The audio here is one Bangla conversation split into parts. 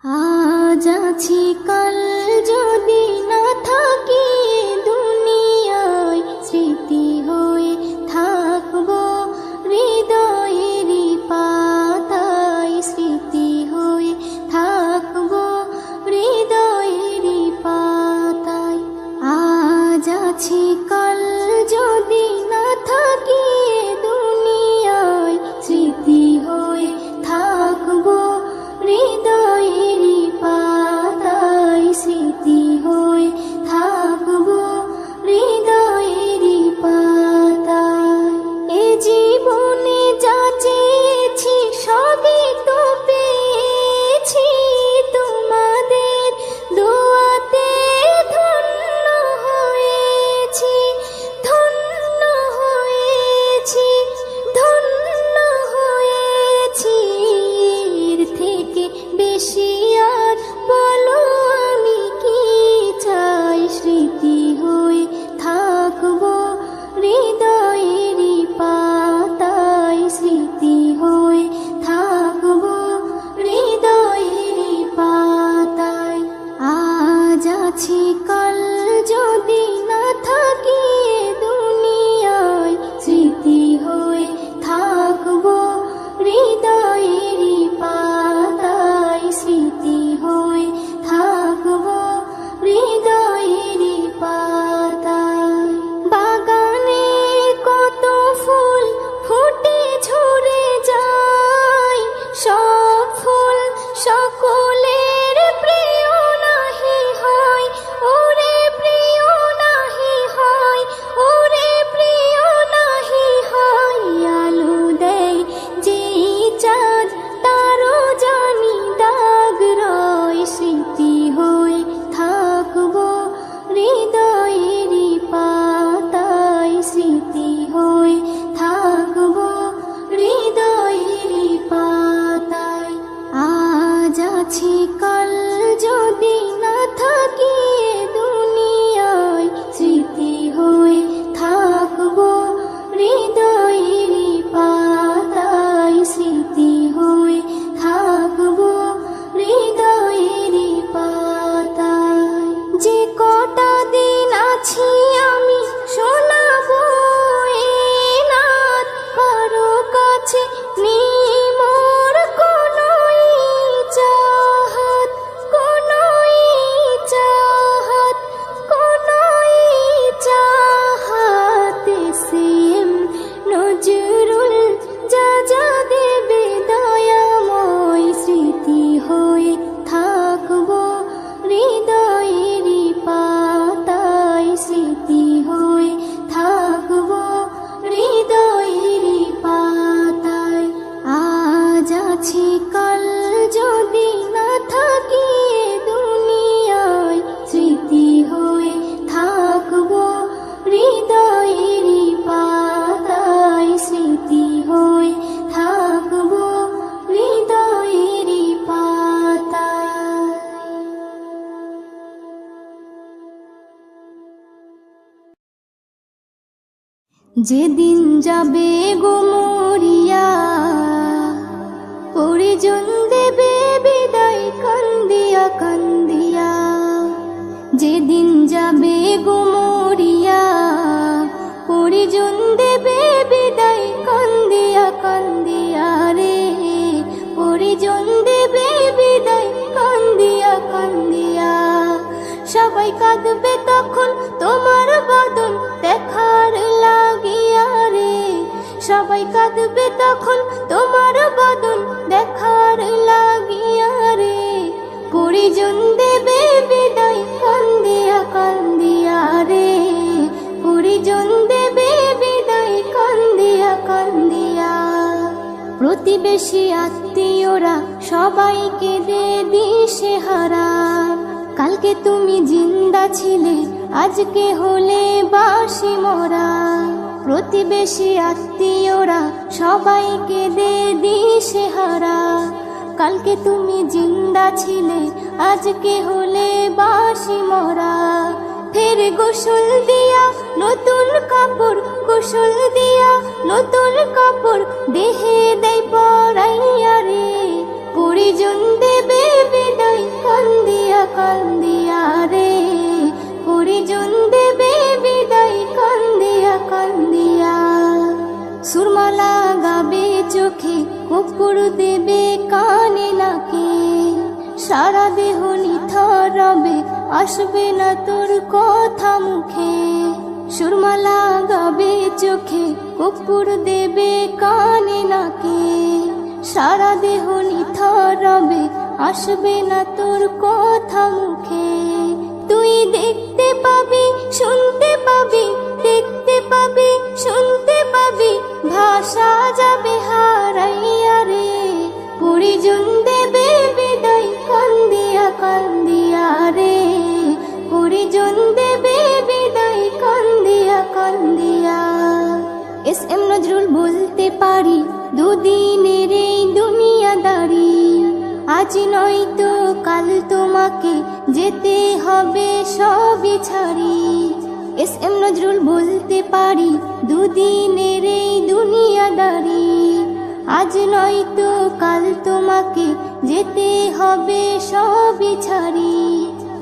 আজ আছি কাল যদি না থাকি দুনিয়ায়, স্মৃতি হয়ে থাকবো হৃদয়েরই পাতায়, স্মৃতি হয়ে থাকবো হৃদয়েরই পাতায়। আজ আছি কাল যদি না থাকি দুনিয়ায়, স্মৃতি হয়ে থাকবো হৃদয়েরই পাতায়, স্মৃতি হয়ে থাকবো হৃদয়েরই পাতায়। এ জীবনে যা চেয়েছি সবই তো পেয়েছি, তোমাদের দোয়াতে ধন্য হয়েছি, ধন্য হয়েছি, ধন্য হয়েছি। এর থেকে বেশি আর বলো আমি কি চাই, স্মৃতি হয়ে থাকবো হৃদয়েরই পাতায়, স্মৃতি হয়ে থাকবো হৃদয়েরই পাতায়। আজ আছি কাল যদি না থাকি দুনিয়ায়, স্মৃতি হয়ে থাকবো হৃদয়েরই পাতায়, স্মৃতি হয়ে থাকবো হৃদয়েরই পাতায়। বাগানে কত ফুল ফুটে ঝরে যায়, সব ফুল সকলের প্রিয় নাহি হয়, ওরে প্রিয় নাহি হয়, ওরে প্রিয় নাহি হয়। আলো দেয় যে চাঁদ তারও জানি দাগ রয়, স্মৃতি হয়ে থাকবো হৃদয়েরই পাতায়, স্মৃতি হয়ে থাকবো হৃদয়েরই পাতায়। আজ আছি কাল যদি না থাকি দুনিয়ায়, স্মৃতি হয়ে থাকবো হৃদয়েরই পাতায়, স্মৃতি হয়ে থাকবো হৃদয়েরই পাতায়। যে কটা দিন আছি আমি শোনাবো এ নাত, কারো কাছে নেই মোর কোনোই চাহাত, কোনোই চাহাত, কোনোই চাহাত। সেম নজরুল যা যা দেবে দয়াময়, স্মৃতি হয়ে থাকবো হৃদয়েরই পাতায়, স্মৃতি হয়ে থাকবো হৃদয়েরই পাতায়। আজ আছি কাল যদি না থাকি দুনিয়ায়, স্মৃতি হয়ে থাকবো হৃদয়েরই পাতায়, স্মৃতি হয়ে থাকবো হৃদয়েরই পাতায়। যেদিন যাবে গো মরিয়া, পরিজন দেবে বিদায় কান্দিয়া কান্দিয়া। যেদিন যাবে গো মরিয়া, পরিজন দেবে বিদায় কান্দিয়া কান্দিয়া রে, পরিজন দেবে বিদায় কান্দিয়া কান্দিয়া। সবাই কাঁদবে তখন তোমার বদন দেখার লাগিয়া রে, সবাই কাঁদবে তখন তোমার বদন দেখার লাগিয়া রে। পরিজন দেবে বিদায় কান্দিয়া কান্দিয়া রে, পরিজন দেবে বিদায় কান্দিয়া কান্দিয়া। প্রতিবেশী আত্মীয়রা সবাইকে দে দিশেহারা, কালকে তুমি জিন্দা ছিলে আজকে হলে বাসি মরা। প্রতিবেশী আত্মীয়রা সবাইকে দে দিশেহারা, কালকে তুমি জিন্দা ছিলে আজকে হলে বাসি মরা। ফের গোসল দিয়া নতুন কাপড়, গোসল দিয়া নতুন কাপড় দেহে দেয় পরাইয়া রে, পরিজন দেবে বিদায় পরিজন দেবে বিদায় কান্দিয়া কান্দিয়া। সুরমা লাগাবে চোখে, কর্পূর দেবে কানে নাকে, সারা দেহ নিথর রবে, আসবে না তোর কথা মুখে। সুরমা লাগাবে চোখে, কর্পূর দেবে কানে নাকে, সারা দেহ নিথর রবে, আসবে না তোর কথা মুখে। তুই দেখতে পাবি, শুনতে পাবি, দেখতে পাবি, শুনতে পাবি, ভাষা যাবে হারাইয়া রে। পরিজন দেবে বিদায় কান্দিয়া কান্দিয়া রে, পরিজন দেবে বিদায় কান্দিয়া কান্দিয়া। এস এম নজরুল বলতে পারি, দুদিনের এই দুনিয়াদারি, আজ নয়তো কাল তোমাকে যেতে হবে সবই ছাড়ি। এস এম নজরুল বলতে পারি, দুদিনের এই দুনিয়াদারি, আজ নয়তো কাল তোমাকে যেতে হবে সবই ছাড়ি।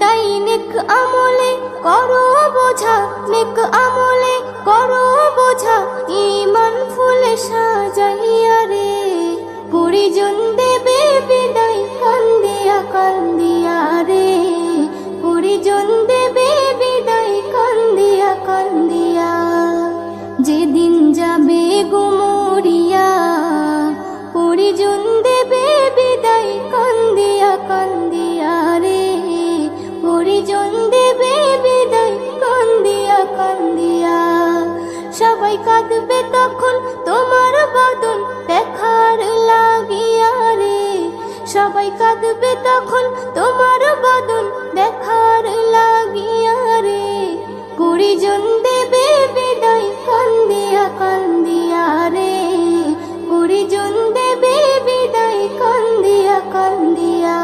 তাই নেক আমলে করো বোঝা, নেক আমলে করো বোঝা, ঈমান ফুলে সাজাইয়া রে। পরিজন দেবে বিদায় কান্দিয়া কান্দিয়া রে, পরিজন দেবে বিদায় কান্দিয়া কান্দিয়া। যেদিন যাবে গুমরিয়া, পরিজন দেবে বিদায় কান্দিয়া কান্দিয়া রে, পরিজন দেবে বিদায় কান্দিয়া কান্দিয়া। সবাই কাঁদবে তখন তোমার বদন দেখার লাগিয়া রে, সবাই কাঁদবে তখন তোমার বদন দেখার লাগিয়া রে। পরিজন দেবে বিদায় কান্দিয়া কান্দিয়া রে, পরিজন দেবে বিদায় কান্দিয়া কান্দিয়া,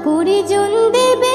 পরিজন দেবে